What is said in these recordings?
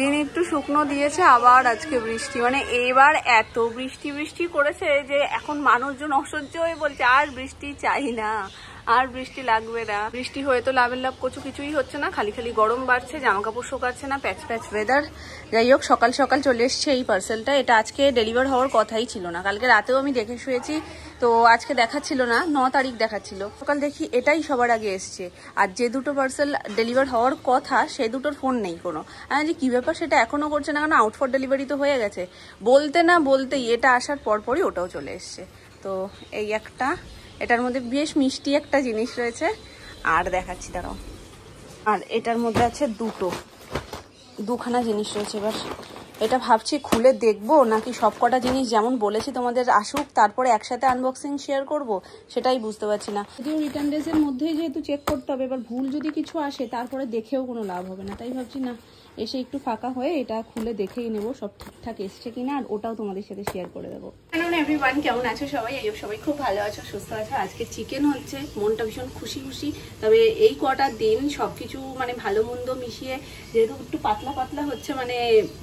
দিন একটু শুকনো দিয়েছে, আবার আজকে বৃষ্টি। মানে এবার এত বৃষ্টি বৃষ্টি করেছে যে এখন মানুষজন অসহ্য হয়ে বলছে আর বৃষ্টি চাই না, আর বৃষ্টি লাগবে না। বৃষ্টি হয়ে তো লাভের লাভ কিছুই হচ্ছে না, খালি খালি গরম বাড়ছে, জামা কাপড় শোকাচ্ছে না, প্যাচ প্যাচ ওয়েদার। যাই হোক, সকাল সকাল চলে এসছে এই পার্সেলটা। এটা আজকে ডেলিভার হওয়ার কথাই ছিল না, কালকে রাতেও আমি দেখে শুয়েছি, তো আজকে দেখাচ্ছিল না, 9 তারিখ দেখাচ্ছিল। সকাল দেখি এটাই সবার আগে এসছে। আর যে দুটো পার্সেল ডেলিভার হওয়ার কথা সে দুটোর ফোন নেই কোনো। আমি যে কী ব্যাপার সেটা এখনও করছে না, কারণ আউট ফর ডেলিভারি তো হয়ে গেছে। বলতে না বলতেই এটা আসার পরপরই ওটাও চলে এসছে। তো এই একটা, এটার মধ্যে বেশ মিষ্টি একটা জিনিস রয়েছে, আর দেখাচ্ছি দাঁড়াও। আর এটার মধ্যে আছে দুখানা জিনিস রয়েছে। এবার এটা ভাবছি খুলে দেখবো নাকি সব কটা জিনিস যেমন বলেছি তোমাদের আসুক তারপরে একসাথে আনবক্সিং শেয়ার করব, সেটাই বুঝতে পারছি না। যদিও রিটার্ন ডেজের মধ্যেই যেহেতু চেক করতে হবে, এবার ভুল যদি কিছু আসে তারপরে দেখেও কোনো লাভ হবে না। তাই ভাবছি না, এসে একটু ফাঁকা হয়ে এটা খুলে দেখেই নেবো সব ঠিকঠাক এসছে কিনা, আর ওটাও তোমাদের সাথে শেয়ার করে দেবো। এভরিওয়ান, কেমন আছো সবাই? সবাই খুব ভালো আছো, সুস্থ আছো। আজকে চিকেন হচ্ছে, মনটা ভীষণ খুশি খুশি। তবে এই কটা দিন সবকিছু মানে ভালো মন্দ মিশিয়ে যেহেতু একটু পাতলা পাতলা হচ্ছে, মানে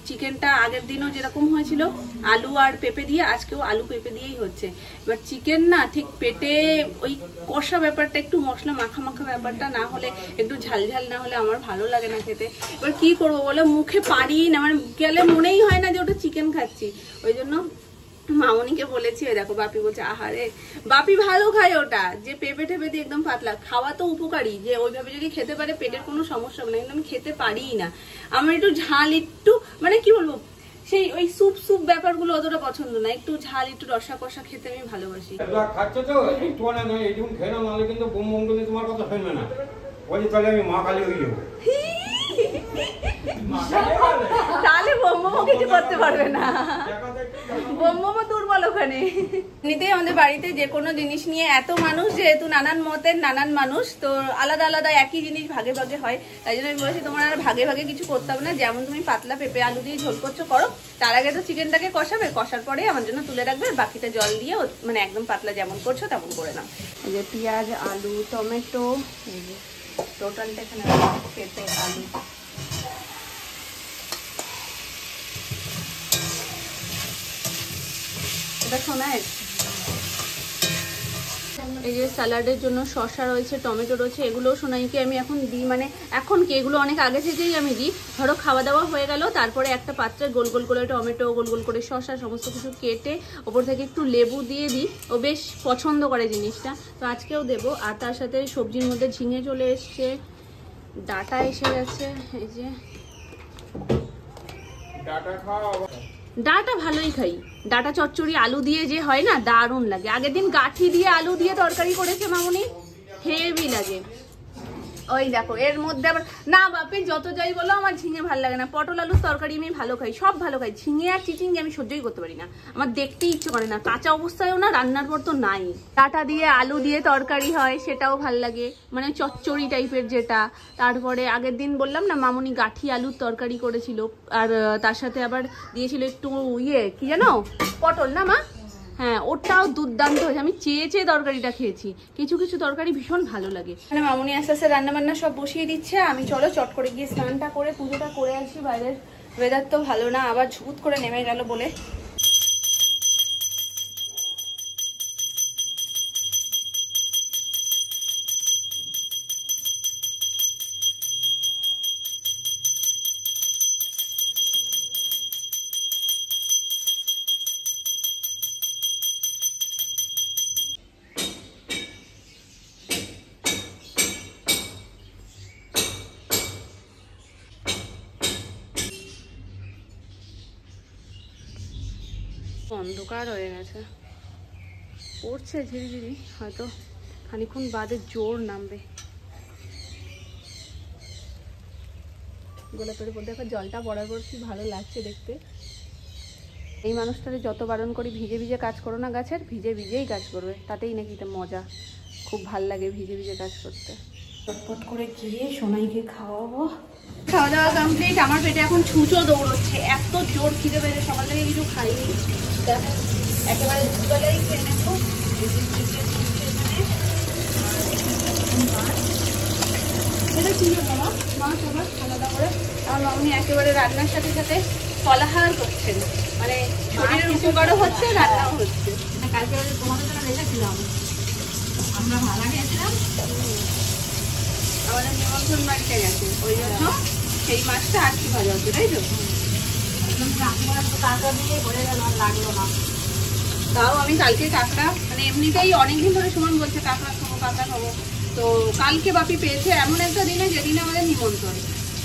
চিকেনটা আগের দিনও যেরকম হয়েছিল আলু আর পেঁপে দিয়ে, আজকেও আলু পেঁপে দিয়েই হচ্ছে। এবার চিকেন না ঠিক পেটে ওই কষা ব্যাপারটা, একটু মশলা মাখা মাখা ব্যাপারটা না হলে, একটু ঝাল ঝাল না হলে আমার ভালো লাগে না খেতে। এবার কি করবো বলে, মুখে পারি না, মানে গেলে মনেই হয় না যে ওটা চিকেন খাচ্ছি। ওই জন্য মামনিকে বলেছি, ওই দেখো বাপি বলছে আহারে, বাপি ভালো খায় ওটা, যে পেঁপে টেপে দিয়ে একদম পাতলা খাওয়া তো উপকারী, যে ওইভাবে যদি খেতে পারে পেটের কোনো সমস্যা হবে না, কিন্তু আমি খেতে পারিই না। আমার একটু ঝাল, একটু মানে কি বলবো, সেই ওই স্যুপ স্যুপ ব্যাপারগুলো অতটা পছন্দ না, একটু ঝাল একটু রসা কষা খেতে আমি ভালোবাসি। খাচ্ছে তো একটু এইটুকুন খেয়ে নাও, নাহলে কিন্তু বোম বোম করে তোমার কথা শুনবে না, বলছি তাহলে আমি মা কালী হয়ে যাবো। তাহলে বোম্বমো কিছু করতে পারবে না, বোম্বমো দুর্বল ওখানে। এমনিতেই আমাদের বাড়িতে যে কোনো জিনিস নিয়ে এত মানুষ, যেহেতু নানান মতের নানান মানুষ, তো আলাদা আলাদা একই জিনিস ভাগে ভাগে হয়। তাই জন্য আমি বলেছি তোমার আর ভাগে ভাগে কিছু করতে হবে না, যেমন তুমি পাতলা পেঁপে আলু দিয়ে ঝোল করছো করো, তার আগে তো চিকেনটাকে কষাবে, কষার পরে আমার জন্য তুলে রাখবে, বাকিটা জল দিয়ে মানে একদম পাতলা যেমন করছো তেমন করে নাও। এই যে পেঁয়াজ, আলু, টমেটো, এই যে টোটালটা এখানে পেঁপে আলু। এটা শোনায় এই যে স্যালাডের জন্য শসা রয়েছে, টমেটো রয়েছে, এগুলোও সোনাইকে আমি এখন দিই, মানে এখন কি এগুলো অনেক আগে থেকেই আমি দিই। ধরো খাওয়া দাওয়া হয়ে গেল, তারপরে একটা পাত্রে গোল গোল করে টমেটো, গোল গোল করে শসা, সমস্ত কিছু কেটে ওপর থেকে একটু লেবু দিয়ে দিই, ও বেশ পছন্দ করে জিনিসটা, তো আজকেও দেবো। আর তার সাথে সবজির মধ্যে ঝিঙে চলে এসছে, ডাটা এসে গেছে, এই যে ডাটা ভালোই খাই, ডাটা চচ্চড়ি আলু দিয়ে যে হয় না, দারুণ লাগে। আগের দিন গাঠি দিয়ে আলু দিয়ে তরকারি করেছে মামনি, হেভি লাগে। ওই দেখো এর মধ্যে আবার না, বাপি যত যাই বলো আমার ঝিঙে ভালো লাগে না, পটল আলুর তরকারি আমি ভালো খাই, সব ভালো খাই, ঝিঙে আর চিচিঙ্গে আমি সহ্যই করতে পারি না, আমার দেখতেই ইচ্ছে করে না, কাঁচা অবস্থায়ও না, রান্নার পর তো নাই। ডাটা দিয়ে আলু দিয়ে তরকারি হয়, সেটাও ভাল লাগে, মানে চচ্চড়ি টাইপের যেটা। তারপরে আগের দিন বললাম না মামনি গাঠি আলুর তরকারি করেছিল, আর তার সাথে আবার দিয়েছিল একটু কি জানো, পটল না মা, হ্যাঁ ওটাও দুর্দান্ত হয়েছে। আমি চেয়ে চেয়ে তরকারিটা খেয়েছি, কিছু কিছু তরকারি ভীষণ ভালো লাগে। মানে মামনি আস্তে আস্তে রান্না বান্না সব বসিয়ে দিচ্ছে, আমি চলো চট করে গিয়ে স্নানটা করে পুজোটা করে আসি। বাইরের ওয়েদার তো ভালো না, আবার ঝুট করে নেমে গেল বলে। অন্ধকার হয়ে গেছে, পড়ছে ঝিরিঝিরি, হয়তো খানিক্ষণ বাদে জোর নামবে। গোলাপের উপর দেখো জলটা পড়ার পর কি ভালো লাগছে দেখতে। এই মানুষটারে যত বারণ করি ভিজে ভিজে কাজ করো না গাছের, ভিজে ভিজেই কাজ করবে, তাতেই নাকি এটা মজা, খুব ভাল লাগে ভিজে ভিজে কাজ করতে। চটপট করে গিয়ে সোনাইকে খাওয়াবো। খাওয়া দাওয়া কমপ্লিট, আমার পেটে এখন ছুঁচো দৌড়চ্ছে, এত জোর খিদে পেয়েছে, সকাল থেকে কিছু খাইনি, একেবারে দুবেলাই খেয়ে নেবো। এটা কি জন্য মা সবার আলাদা করে আমার মামনি একেবারে রান্নার সাথে সাথে ফলাহার করছেন, মানে শরীরের উপকারও হচ্ছে রান্নাও হচ্ছে। কালকে তোমাদের জন্য রেখেছিলাম, আমরা ভাড়া খেয়েছিলাম, আমাদের নিমন্ত্রণ বাড়িতে গেছে, ওই জন্য সেই মাছটা আজকে ভাজা হচ্ছে, তাই তো? কাঁকড়া দিয়ে ভরে গেল, আর লাগলো না। তাও আমি কালকে কাঁকড়া, মানে এমনিতেই অনেকদিন ধরে সুমন বলছে কাঁকড়া খাবো, তো কালকে বাপি পেয়েছে এমন একটা দিনে যেদিনে আমাদের নিমন্ত্রণ,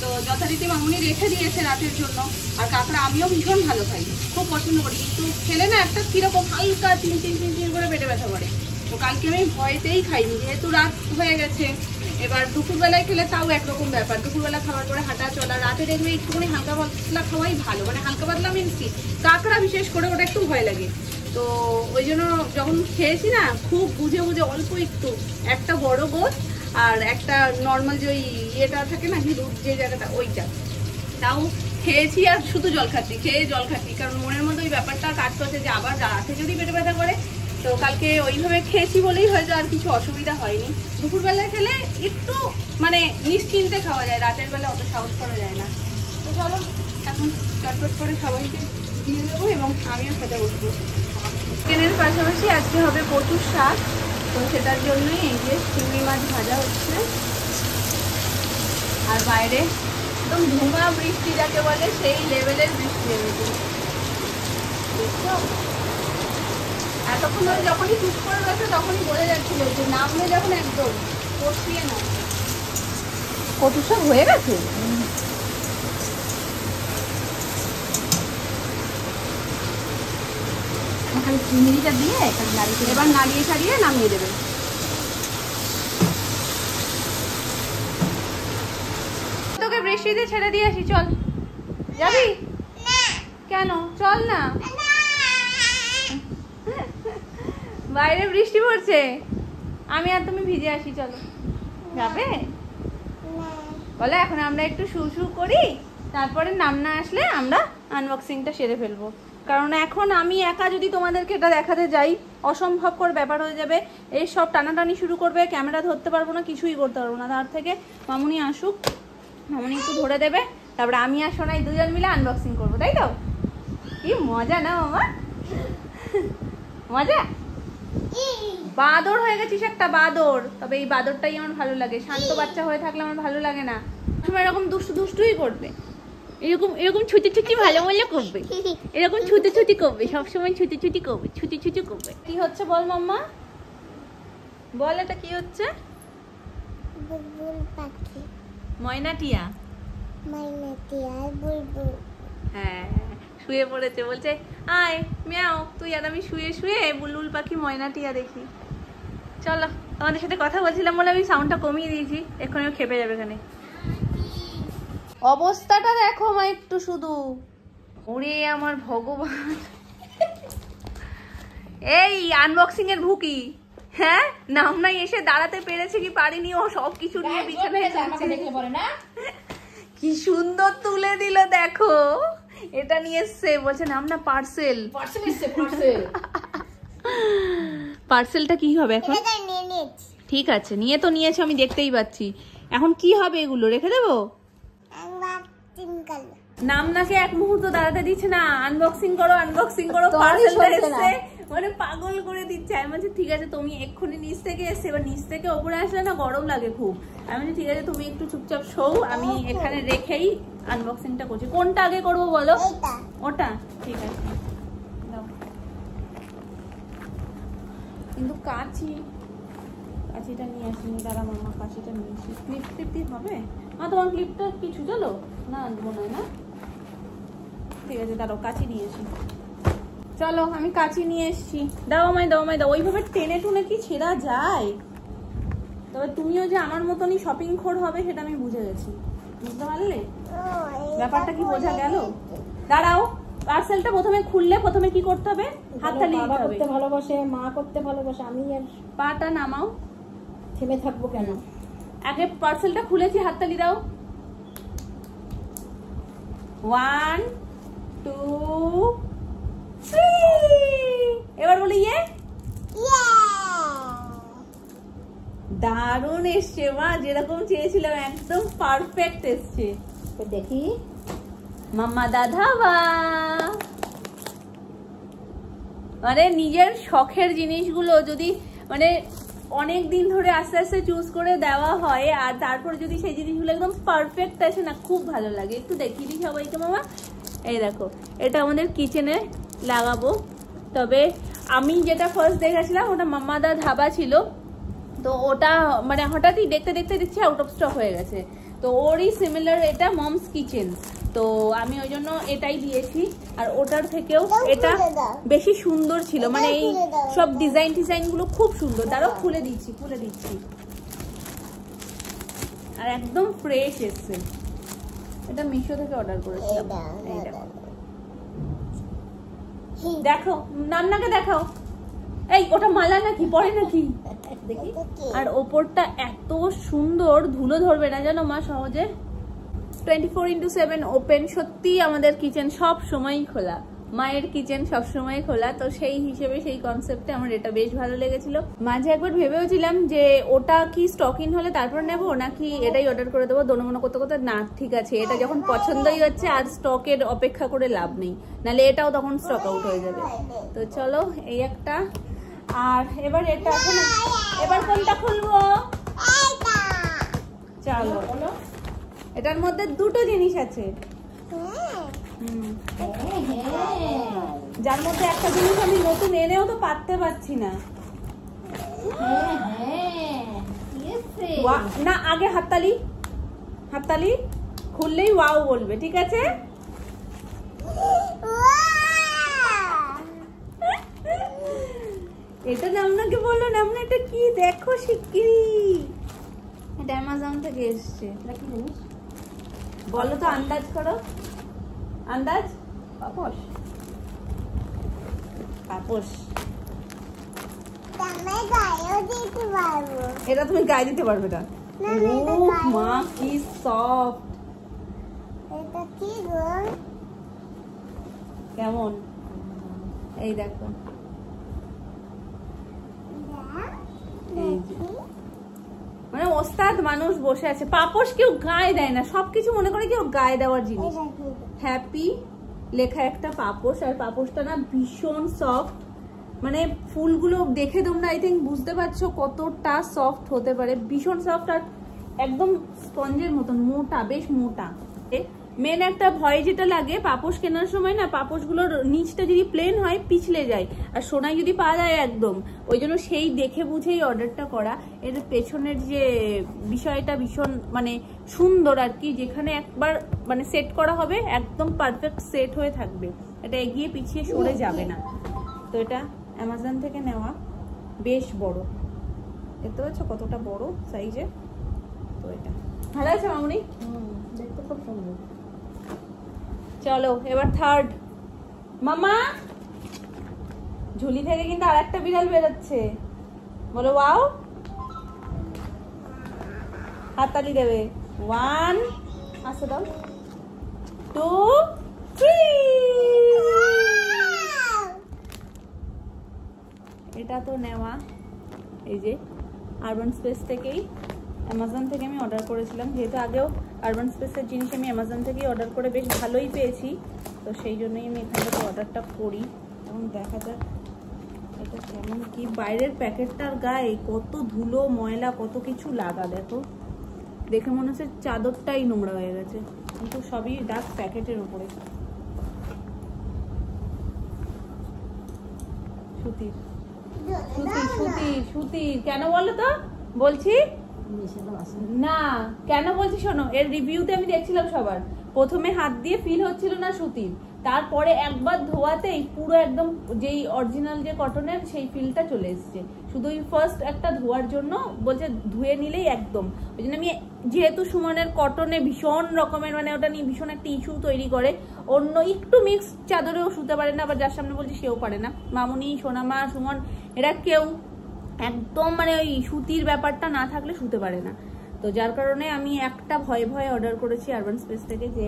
তো যথারীতি মামুনি রেখে দিয়েছে রাতের জন্য। আর কাঁকড়া আমিও ভীষণ ভালো খাই, খুব পছন্দ করি, কিন্তু খেলে না একটা কিরকম হালকা তিন করে পেটে ব্যথা করে। তো কালকে আমি ভয়তেই খাইনি, যেহেতু রাত হয়ে গেছে। এবার দুপুরবেলায় খেলে তাও একরকম ব্যাপার, দুপুরবেলা খাওয়ার পরে হাঁটা চলা, রাতে দেখবে একটুখানি হালকা পাতলা খাওয়াই ভালো, মানে হালকা পাতলা মিন্স কি কাঁকড়া বিশেষ করে ওটা একটু ভয় লাগে। তো ওই জন্য যখন খেয়েছি না খুব বুঝে অল্প একটু, একটা বড় গোছ আর একটা নর্মাল যে ওই ইয়েটা থাকে না হিরুর যে জায়গাটা ওইটা, তাও খেয়েছি। আর শুধু জল খাচ্ছি, কারণ মনের মধ্যে ওই ব্যাপারটা কাজ করছে যে আবার রাতে যদি পেটে ব্যথা করে। তো কালকে ওইভাবে খেয়েছি বলেই হয়তো আর কিছু অসুবিধা হয়নি। দুপুরবেলায় খেলে একটু মানে নিশ্চিন্তে খাওয়া যায়, রাতের বেলা অত সাহস করা যায় না। তো চলো এখন চটপট করে সবাইকে দিয়ে দেবো এবং আমিও খেতে বসবো। চিকেনের পাশাপাশি আজকে হবে কচুর শাক, তো সেটার জন্যই এই যে চিংড়ি মাছ ভাজা হচ্ছে। আর বাইরে একদম ধুমা বৃষ্টি যাকে বলে সেই লেভেলের বৃষ্টি নেমেছে, দেখছো? এতক্ষণ ধরে যখনই টুক করে গেছে তখনই বোঝা যাচ্ছিল যে নামলে যখন একদম কষিয়ে না। কচুর শাক হয়ে গেছে, খালি চিংড়িটা দিয়ে এবার নাড়িয়ে ছাড়িয়ে নামিয়ে দেবে। তোকে বৃষ্টিতে ছেড়ে দিয়ে আসি, চল। যাবি? কেন? চল না, বাইরে বৃষ্টি পড়ছে, আমি আর তুমি ভিজে আসি, চলো। যাবে? বলে এখন আমরা একটু শু করি, তারপরে নাম না আসলে আমরা আনবক্সিংটা সেরে ফেলবো। কারণ এখন আমি একা যদি তোমাদেরকে এটা দেখাতে যাই অসম্ভবকর ব্যাপার হয়ে যাবে, এই সব টানাটানি শুরু করবে, ক্যামেরা ধরতে পারবো না, কিছুই করতে পারবো না। তার থেকে মামুনি আসুক, মামুনি একটু ধরে দেবে, তারপরে আমি আর সোনাই দুজন মিলে আনবক্সিং করবো, তাই তো? কি মজা না মামা, মজা। বাদর হয়ে গেছিস একটা, বাদর। তবে এই বাদরটাই আমার ভালো লাগে, শান্ত বাচ্চা হয়ে থাকলে আমার ভালো লাগে না, সময় এরকম দুষ্টুই করবে, এরকম ছুটি ভালো মজা করবে, এরকম ছুটি করবে, সবসময় ছুটি করবে। কি হচ্ছে বল মাম্মা, বল এটা কি হচ্ছে? ময়নাটিয়া বুলবুল। হ্যাঁ, শুয়ে পড়েছে, বলছে আয় মিয়াও, তুই আর আমি শুয়ে বুলবুল পাখি ময়নাটিয়া দেখি। চলো, তোমাদের সাথে কথা বলছিলাম বলে আমি সাউন্ডটা কমিয়ে দিয়েছি, এক্ষুনি খেপে যাবে এখানে। অবস্থাটা দেখো মা একটু শুধু, ওরে আমার ভগবান। এই আনবক্সিং এর ভুকি, হ্যাঁ নাম নাই এসে দাঁড়াতে পেরেছে কি পারিনি, ও সব কিছু নিয়ে বিছানায় কি সুন্দর তুলে দিল দেখো। এটা নিয়ে এসছে, বলছে নাম না পার্সেল। পার্সেলটা কি হবে এখন? ঠিক আছে, নিয়ে তো নিয়েছে, আমি দেখতেই পাচ্ছি। এখন কি হবে এগুলো, রেখে দেবো? নামনাকে এক মুহূর্ত দাঁড়াতে দিচ্ছে না, আনবক্সিং করো পার্সেলটা এসছে, মানে পাগল করে দিচ্ছে। আমি বলছি ঠিক আছে, তুমি এক্ষুনি নিচ থেকে এসছে, এবার নিচ থেকে ওপরে আসলে না গরম লাগে খুব। আমি বলছি ঠিক আছে, তুমি একটু চুপচাপ শোও, আমি এখানে রেখেই আনবক্সিংটা করছি। কোনটা আগে করবো বলো? ওটা ঠিক আছে, কিন্তু কাঁচিটা নিয়ে আসিনি, দাঁড়া মামা, কাঁচিটা নিয়ে আসি। ক্লিপ দিয়ে হবে? তোমার ক্লিপটা কিছু চলো না, মনে হয় না। ঠিক আছে দাঁড়াও, কাঁচি নিয়ে আসি। চলো আমি কাঁচি নিয়ে এসছি, দাও আমায় দাও। ওইভাবে টেনে টুনে কি ছেঁড়া যায়? তবে তুমিও যে আমার মতনই শপিং খোর হবে সেটা আমি বুঝে গেছি, বুঝতে পারলে? ব্যাপারটা কি বোঝা গেল? দাঁড়াও, পার্সেলটা প্রথমে খুললে প্রথমে কি করতে হবে? হাততালি দিতে হবে। করতে ভালোবাসে, মা করতে ভালোবাসে, আমি আর পাটা নামাও। থেমে থাকবো কেন? আগে পার্সেলটা খুলেছি, হাততালি দাও। 1 2 3, এবার বলি ইয়ে। দারুণ এসছে মা, যেরকম চেয়েছিলাম একদম পারফেক্ট এসছে। দেখি মাম্মা দা ধাবা, মানে নিজের শখের জিনিসগুলো যদি মানে অনেক দিন ধরে আস্তে আস্তে চুজ করে দেওয়া হয় আর তারপর যদি সেই জিনিসগুলো একদম পারফেক্ট আসে না, খুব ভালো লাগে। একটু দেখিয়ে দিই সবাইকে মামা। এই দেখো, এটা আমাদের কিচেনে লাগাবো। তবে আমি যেটা ফার্স্ট দেখেছিলাম ওটা মাম্মা দা ধাবা ছিল, তো ওটা মানে হঠাৎই দেখতে দেখতে দেখছি আউট অফ স্টক হয়ে গেছে। তো ওরই সিমিলার এটা মমস কিচেন, তো আমি ওই জন্য এটাই দিয়েছি। আর ওটার থেকেও এটা বেশি সুন্দর ছিল, মানে এই সব ডিজাইন গুলো খুব সুন্দর। তারও খুলে দিচ্ছি আর একদম ফ্রেশ এসছে। এটা মিশো থেকে অর্ডার করেছিলাম। দেখো নান্নাকে দেখাও। এই ওটা মালা নাকি পরে নাকি দেখি। আর ওপরটা এত সুন্দর, ধুলো ধরবে না জানো মা সহজে। 24x7 open. সত্যি আমাদের কিচেন সব সময় খোলা, মায়ের কিচেন সব সময় খোলা। তো সেই হিসেবে সেই কনসেপ্টে আমার এটা বেশ ভালো লেগেছিল। মাঝে একবার ভেবেওছিলাম যে ওটা কি স্টক ইন হলে তারপর নেবো নাকি এটাই অর্ডার করে দেবো। দোনো করতে করতে না ঠিক আছে, এটা যখন পছন্দই হচ্ছে আর স্টকের অপেক্ষা করে লাভ নেই, নাহলে এটাও তখন স্টক আউট হয়ে যাবে। তো চলো এই একটা। আর এবার এটা আছে না, এবার কোনটা খুলবো? চলো, এটার মধ্যে দুটো জিনিস আছে, যার মধ্যে একটা জিনিস আমি নতুন এনেও তো পারতে পারছি না। না আগে হাততালি খুললেই ওয়াও বলবে, ঠিক আছে? এটা নামনাকে বলো, নামনা এটা কি দেখো শিগগিরি। এটা অ্যামাজন থেকে এসছে। বলো তো, আন্দাজ করো। আন্দাজ। পাপোশ। এটা তুমি গায়ে দিতে পারবে না। মা কি সফট। কেমন? এই দেখো, এই যে মানে ওস্তাদ মানুষ বসে আছে। পাপোশ কেউ গায়ে দেয় না, সবকিছু মনে করে কেউ গায়ে দেওয়ার জিনিস। হ্যাপি লেখা একটা পাপোশ, আর পাপোশটা না ভীষণ সফট। মানে ফুলগুলো দেখে তোমরা আই থিঙ্ক বুঝতে পারছো কতটা সফট হতে পারে। ভীষণ সফট আর একদম স্পঞ্জের মতন মোটা, বেশ মোটা। মেন একটা ভয় যেটা লাগে পাপোশ কেনার সময় না, পাপোশগুলোর নিচটা যদি প্লেন হয় পিছলে যায়, আর সোনায় যদি পাওয়া যায় একদম। ওই জন্য সেই দেখে বুঝেই অর্ডারটা করা। এর পেছনের যে বিষয়টা ভীষণ মানে সুন্দর আর কি, যেখানে একবার মানে সেট করা হবে একদম পারফেক্ট সেট হয়ে থাকবে, এটা এগিয়ে পিছিয়ে সরে যাবে না। তো এটা অ্যামাজন থেকে নেওয়া, বেশ বড়, দেখতে পাচ্ছ কতটা বড় সাইজে। তো এটা ভালো আছে মামুনি, দেখতে খুব সুন্দর। চলো এবার থার্ড। মামা ঝুলি থেকে কিন্তু আর একটা বিড়াল বেরোচ্ছে, বলো ওয়াও। হাততালি দেবে। 1 আসো দাও, 2 3। এটা তো নেওয়া, এই যে আরবান স্পেস থেকেই, অ্যামাজন থেকে আমি অর্ডার করেছিলাম। যেহেতু আগেও আরবান স্পেসের জিনিস আমি অ্যামাজন থেকেই অর্ডার করে বেশ ভালোই পেয়েছি, তো সেই জন্যই আমি এখান থেকে অর্ডারটা করি। এবং দেখা যাক এটা কেমন কি। বাইরের প্যাকেটটার গায়ে কত ধুলো ময়লা কত কিছু লাগা, দেখো দেখে মনে হচ্ছে চাদরটাই নোংরা হয়ে গেছে, কিন্তু সবই ডাক প্যাকেটের উপরে। সুতির সুতির সুতির সুতির কেন বলো তো? বলছি না কেন বলছি শোনো, এর রিভিউতে আমি দেখছিলাম সবার, প্রথমে হাত দিয়ে ফিল হচ্ছিল না সুতির, তারপরে একবার ধোয়াতেই পুরো একদম যেই অরিজিনাল যে কটনের সেই ফিলটা চলে এসছে। শুধু ফার্স্ট একটা ধোয়ার জন্য বলছে ধুয়ে নিলেই একদম। ওই জন্য আমি, যেহেতু সুমনের কটনে ভীষণ রকমের মানে ওটা নিয়ে ভীষণ একটা ইস্যু তৈরি করে, অন্য একটু মিক্স চাদরেও শুতে পারে না, আবার যার সামনে বলছে সেও পারে না। মামুনি, সোনামা, সুমন এরা কেউ একদম মানে ওই সুতির ব্যাপারটা না থাকলে শুতে পারে না। তো যার কারণে আমি একটা ভয়ে ভয়ে অর্ডার করেছি আরবান স্পেস থেকে, যে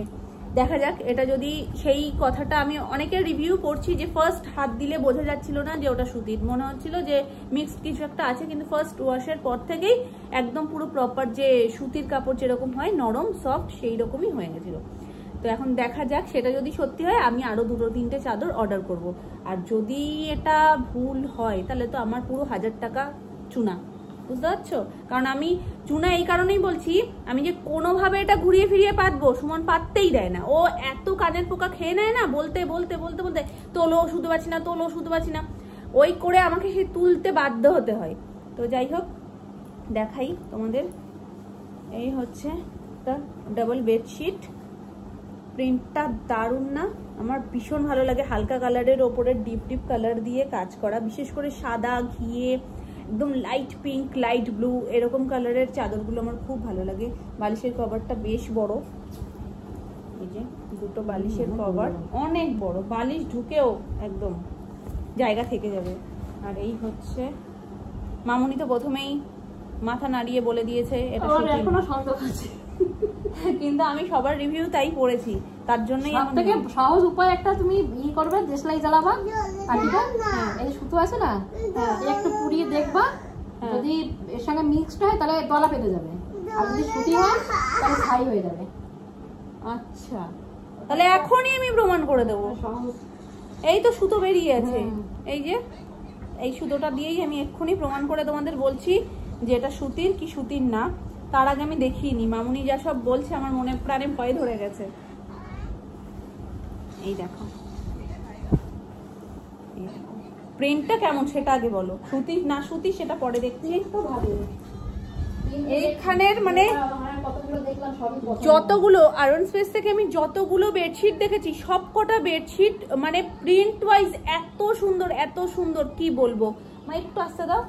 দেখা যাক এটা যদি সেই কথাটা, আমি অনেকের রিভিউ পড়ছি যে ফার্স্ট হাত দিলে বোঝা যাচ্ছিল না যে ওটা সুতির, মনে হচ্ছিল যে মিক্সড কিছু একটা আছে, কিন্তু ফার্স্ট ওয়াশের পর থেকেই একদম পুরো প্রপার যে সুতির কাপড় যেরকম হয় নরম সফট সেই রকমই হয়ে গেছিল। তো এখন দেখা যাক সেটা যদি সত্যি হয় আমি আরো 2-3টে চাদর অর্ডার করব। আর যদি এটা ভুল হয় তাহলে তো আমার পুরো 1000 টাকা চুনা, বুঝতে পারছো? কারণ আমি চুনা এই কারণেই বলছি, আমি যে কোনোভাবে এটা ঘুরিয়ে ফিরিয়ে পাতবো, সুমন পাততেই দেয় না, ও এত কানের পোকা খেয়ে নেয় না, বলতে বলতে বলতে বলতে তোলো শুধু পাচ্ছি না, তোলো শুধু পাচ্ছি না, ওই করে আমাকে সে তুলতে বাধ্য হতে হয়। তো যাই হোক দেখাই তোমাদের, এই হচ্ছে একটা ডাবল বেডশিট, প্রিন্টটা দারুণ না? আমার ভীষণ ভালো লাগে, হালকা কালারের ওপরে ডিপ ডিপ কালার দিয়ে কাজ করা, বিশেষ করে সাদা ঘিয়ে একদম লাইট পিঙ্ক লাইট ব্লু এরকম কালারের চাদরগুলো আমার খুব ভালো লাগে। বালিশের কভারটা বেশ বড়, এই যে দুটো বালিশের কভার অনেক বড়, বালিশ ঢুকেও একদম জায়গা থেকে যাবে। আর এই হচ্ছে মামুনি তো প্রথমেই মাথা নাড়িয়ে বলে দিয়েছে এটা এখনো সন্দেহ আছে, কিন্তু আমি সবার রিভিউ তাই পড়েছি, তার জন্যই সবথেকে সহজ উপায় একটা তুমি ই করবে, দেশলাই জ্বালাবা, কাঠিটা এই সুতো আছে না একটু পুড়িয়ে দেখবা, যদি এর সঙ্গে মিক্সড হয় তাহলে দলা পেতে যাবে, আর যদি সুতি হয় তাহলে ছাই হয়ে যাবে। আচ্ছা, তাহলে এখনই আমি প্রমাণ করে দেবো। এই তো সুতো বেরিয়ে আছে, এই যে এই সুতোটা দিয়েই আমি এক্ষুনি প্রমাণ করে তোমাদের বলছি যে এটা সুতির কি সুতির না। তার আগে আমি দেখিনি, মামুনি যা সব বলছে আমার মনে প্রাণে ভয় ধরে গেছে। এই দেখো প্রিন্টটা কেমন সেটা আগে বলো, সুতি না সুতি সেটা পরে দেখছি। এইখানের মানে যতগুলো আয়রন স্পেস থেকে আমি যতগুলো বেডশিট দেখেছি সব কটা বেডশিট মানে প্রিন্ট ওয়াইজ এত সুন্দর কি বলবো, মানে একটু আস্তে দাও,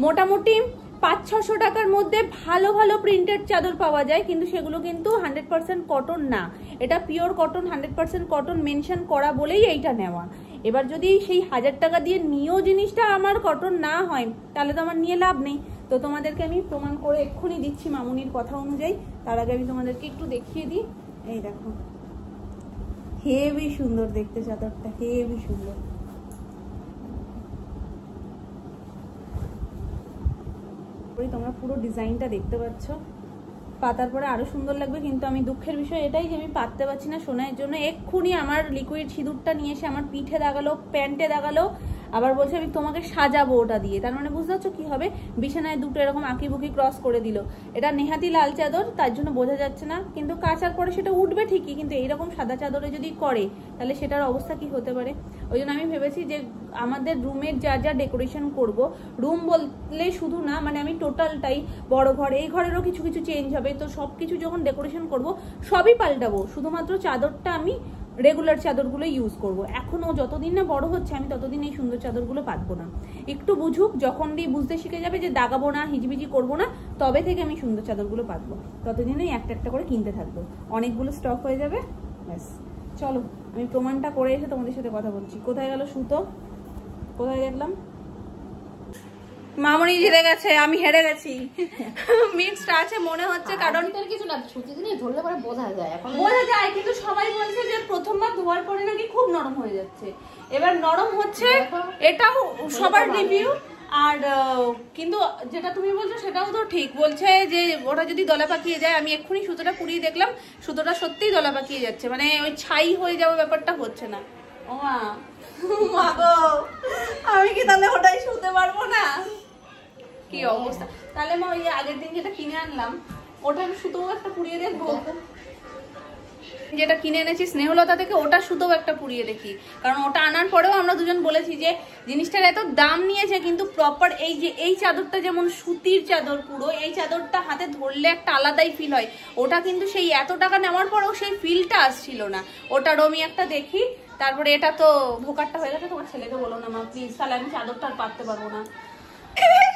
মোটামুটি 500-600 টাকার মধ্যে ভালো ভালো প্রিন্টেড চাদর পাওয়া যায়, কিন্তু সেগুলো কিন্তু 100% কটন না, এটা পিওর কটন 100% কটন মেনশন করা বলেই এইটা নেওয়া। এবার যদি সেই 1000 টাকা দিয়ে নিয়েও জিনিসটা আমার কটন না হয় তাহলে তো আমার নিয়ে লাভ নেই। তো তোমাদেরকে আমি প্রমাণ করে এক্ষুনি দিচ্ছি মামুনির কথা অনুযায়ী। তার আগে আমি তোমাদেরকে একটু দেখিয়ে দিই, এই দেখো হেভি সুন্দর দেখতে চাদরটা, হেভি সুন্দর। তোমরা পুরো ডিজাইনটা দেখতে পাচ্ছ, পাতার পরে আরো সুন্দর লাগবে, কিন্তু আমি দুঃখের বিষয় এটাই যে আমি পাততে পারছি না সোনার জন্য। এক্ষুনি আমার লিকুইড সিঁদুরটা নিয়ে এসে আমার পিঠে দাগালো, প্যান্টে দাগালো, আবার বলছে আমি তোমাকে সাজাবো ওটা দিয়ে। তার মানে বুঝতে পারছো কি হবে, বিছানায় দুটো এরকম আঁকি বুকি ক্রস করে দিল। এটা নেহাতি লাল চাদর, তার জন্য বোঝা যাচ্ছে না, কিন্তু কাচার পরে সেটা উঠবে ঠিকই, কিন্তু এইরকম সাদা চাদরে যদি করে তাহলে সেটার অবস্থা কি হতে পারে। ওই জন্য আমি ভেবেছি যে আমাদের রুমের যা যা ডেকোরেশন করব, রুম বললে শুধু না, মানে আমি টোটালটাই, বড় ঘর এই ঘরেরও কিছু কিছু চেঞ্জ হবে, তো সবকিছু যখন ডেকোরেশন করব সবই পাল্টাবো, শুধুমাত্র চাদরটা আমি রেগুলার চাদরগুলো ইউজ করব। এখনো যতদিন না বড় হচ্ছে আমি ততদিন এই সুন্দর চাদরগুলো পাতবো না, একটু বুঝুক, যখন বুঝতে শিখে যাবে যে দাগাবো না হিজিবিজি করবো না, তবে থেকে আমি সুন্দর চাদরগুলো পাতবো, ততদিনই একটা একটা করে কিনতে থাকবো, অনেকগুলো স্টক হয়ে যাবে। ব্যাস চলো আমি প্রমাণটা করে এসে তোমাদের সাথে কথা বলছি। কোথায় গেল সুতো, কোথায় দেখলাম, মামনি জিতে গেছে, আমি হেরে গেছি। মিক্সড আছে মনে হচ্ছে, কারণ কিছু না, সুতি দিয়ে ধরলে পরে বোঝা যায়, এখন বোঝা যায়, কিন্তু সবাই বলছে যে প্রথমবার ধোয়ার পরে নাকি খুব নরম হয়ে যাচ্ছে। এবার নরম হচ্ছে এটাও সবার রিভিউ, আর কিন্তু যেটা তুমি বলছো সেটাও তো ঠিক, বলছে যে ওটা যদি দলা পাকিয়ে যায়, আমি এক্ষুনি সুতোটা পুড়িয়ে দেখলাম, সুতোটা সত্যিই দলা পাকিয়ে যাচ্ছে, মানে ওই ছাই হয়ে যাওয়ার ব্যাপারটা হচ্ছে না। ও মা গো, আমি কি তাহলে ওটাই শুতে পারবো না? কি অবস্থা, তাহলে মা ওই আগের দিন যেটা কিনে আনলাম ওটা সুতো একটা পুড়িয়ে দেখবো, যেটা কিনে এনেছি স্নেহলতা থেকে ওটা সুতো একটা পুড়িয়ে দেখি, কারণ ওটা আনার পরেও আমরা দুজন বলেছি যে জিনিসটার এত দাম নিয়েছে, কিন্তু প্রপার এই যে এই চাদরটা যেমন সুতির চাদর পুরো, এই চাদরটা হাতে ধরলে একটা আলাদাই ফিল হয়, ওটা কিন্তু সেই এত টাকা নেওয়ার পরেও সেই ফিলটা আসছিল না। ওটার আমি একটা দেখি, তারপরে এটা তো ভোকারটা হয়ে গেছে, তোমার ছেলেকে বলো না মা প্লিজ, তাহলে আমি চাদরটা আর পাততে পারবো না।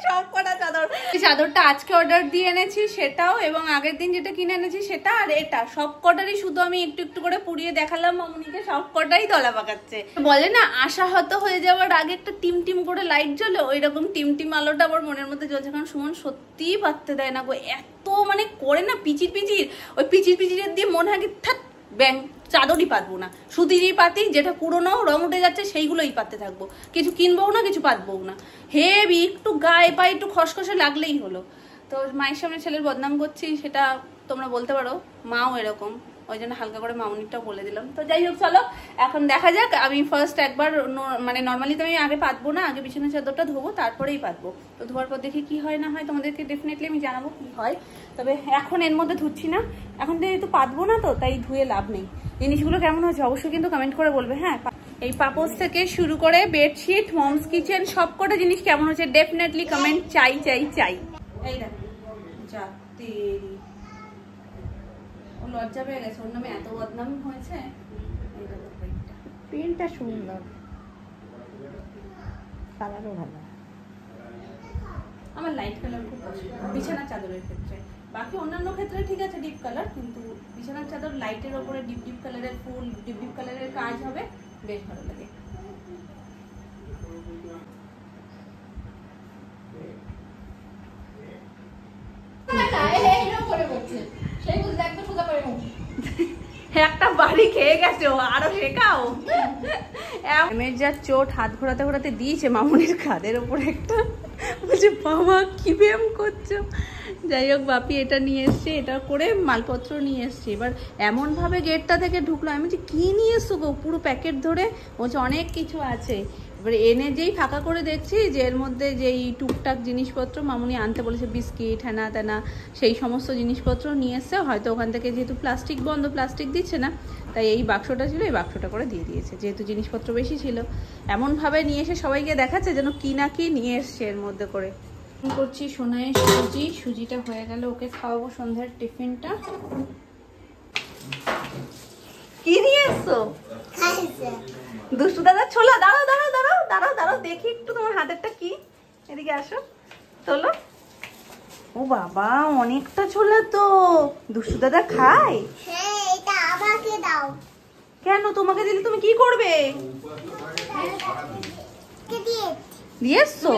সব কটা চাদর, চাদরটা আজকে অর্ডার দিয়ে এনেছি সেটাও, এবং আগের দিন যেটা কিনে এনেছি সেটা, আর এটা সব কটারই শুধু আমি একটু একটু করে পুড়িয়ে দেখালাম মামুনিকে, সব কটাই দলা পাকাচ্ছে। বলে না আশাহত হয়ে যাওয়ার আগে একটা টিম টিম করে লাইট জ্বলে, ওই রকম টিম টিম আলোটা আমার মনের মধ্যে জ্বলছে, কারণ সুমন সত্যিই পাততে দেয় না গো, এত মানে করে না পিচির পিচির, ওই পিচির পিচিরের দিয়ে মনে হয় কি থাক ব্যাং চাদরই পাতবো না, সুতিরই পাতি, যেটা পুরোনো রং উঠে যাচ্ছে সেইগুলোই পাততে থাকবো, কিছু কিনবো না, কিছু পাতবো না। হেবি একটু গায়ে পায়ে একটু খসখসে লাগলেই হলো। তো মায়ের সামনে ছেলের বদনাম করছি, সেটা তোমরা বলতে পারো, মাও এরকম, ওই জন্য হালকা করে মামুনিটাও বলে দিলাম। তো যাই হোক, চলো এখন দেখা যাক। আমি ফার্স্ট একবার মানে নর্মালি তো আমি আগে পাতবো না, আগে বিছানার চাদরটা ধোবো, তারপরেই পাতবো। তো ধোয়ার পর দেখি কি হয় না হয়, তোমাদেরকে ডেফিনেটলি আমি জানাবো কি হয়। তবে এখন এর মধ্যে ধুচ্ছি না, এখন যেহেতু পাতবো না, তো তাই ধুয়ে লাভ নেই। জিনিসগুলো কেমন হচ্ছে অবশ্যই কিন্তু কমেন্ট করে বলবে। হ্যাঁ, এই পাপোশ থেকে শুরু করে বেডশিট, মমস কিচেন, সব কটা জিনিস কেমন হচ্ছে ডেফিনেটলি কমেন্ট চাই চাই চাই। এই দেখো যাতে ও লজ্জা পেয়ে গেছে, ওর নামে এত বদনাম হয়েছে। প্রিন্টটা সুন্দর, কালারও ভালো। আমার লাইট কালার খুব পছন্দ বিছানার চাদরের ক্ষেত্রে। বাকি অন্যান্য ক্ষেত্রে ঠিক আছে ডিপ কালার, কিন্তু বিছানার চাদর লাইটের ওপরে ডিপ ডিপ কালারের ফুল, ডিপ ডিপ কালারের কাজ হবে, বেশ ভালো লাগে। একটা বাড়ি খেয়ে গেছে, ও আরো শেখাও। এমের যা চোট, হাত ঘোরাতে ঘোরাতে দিয়েছে মামুনির খাদের উপরে একটা, বলছে বাবা কি ব্যায়াম করছো। যাই হোক, বাপি এটা নিয়ে এসছে, এটা করে মালপত্র নিয়ে এসছে। এবার এমনভাবে গেটটা থেকে ঢুকলো, আমি বলছি কি নিয়ে এসছো গো, পুরো প্যাকেট ধরে। বলছে অনেক কিছু আছে। এবার এনে যেই ফাঁকা করে দেখছি যে এর মধ্যে যেই টুকটাক জিনিসপত্র মামুনি আনতে বলেছে, বিস্কিট হ্যানা ত্যানা, সেই সমস্ত জিনিসপত্র নিয়ে এসছে। হয়তো ওখান থেকে যেহেতু প্লাস্টিক বন্ধ, প্লাস্টিক দিচ্ছে না, তাই এই বাক্সটা ছিল, এই বাক্সটা করে দিয়ে দিয়েছে, যেহেতু জিনিসপত্র বেশি ছিল। এমনভাবে নিয়ে এসে সবাইকে দেখাচ্ছে যেন কি না কি নিয়ে এসছে এর মধ্যে করে। করছি সোনায় সুজি, সুজিটা হয়ে গেল, ওকে খাওয়াবো সন্ধ্যার টিফিনটা। কি নিয়ে এসছো? দুষ্টু দাদা ছোলা। দাঁড়াও দাঁড়াও দাঁড়াও দাঁড়াও দাঁড়াও, দেখি একটু তোমার হাতেরটা কি। এদিকে আসো, তোলো। ও বাবা, অনেকটা ছোলা তো। দুষ্টু দাদা খায়? হ্যাঁ, এটা আমাকে দাও। কেন? তোমাকে দিলে তুমি কি করবে? দিয়ে এসছো?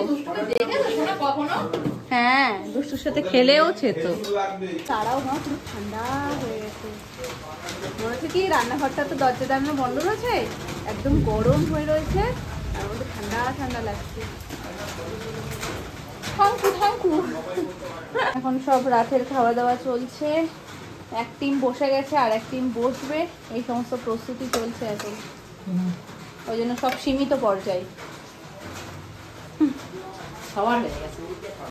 হ্যাঁ, দুষ্টুর সাথে খেলেওছে তো। তারাও না খুব ঠান্ডা হয়ে গেছে, মনে হচ্ছে কি রান্নাঘরটা তো দরজা জানালা বন্ধ রয়েছে, একদম গরম হয়ে রয়েছে, আর মধ্যে ঠান্ডা ঠান্ডা লাগছে। Thank you thank you. এখন সব রাতের খাওয়া দাওয়া চলছে, এক টিম বসে গেছে আর এক টিম বসবে, এই সমস্ত প্রস্তুতি চলছে এখন। ওই জন্য সব সীমিত পর্যায়ে সবার হয়ে গেছে।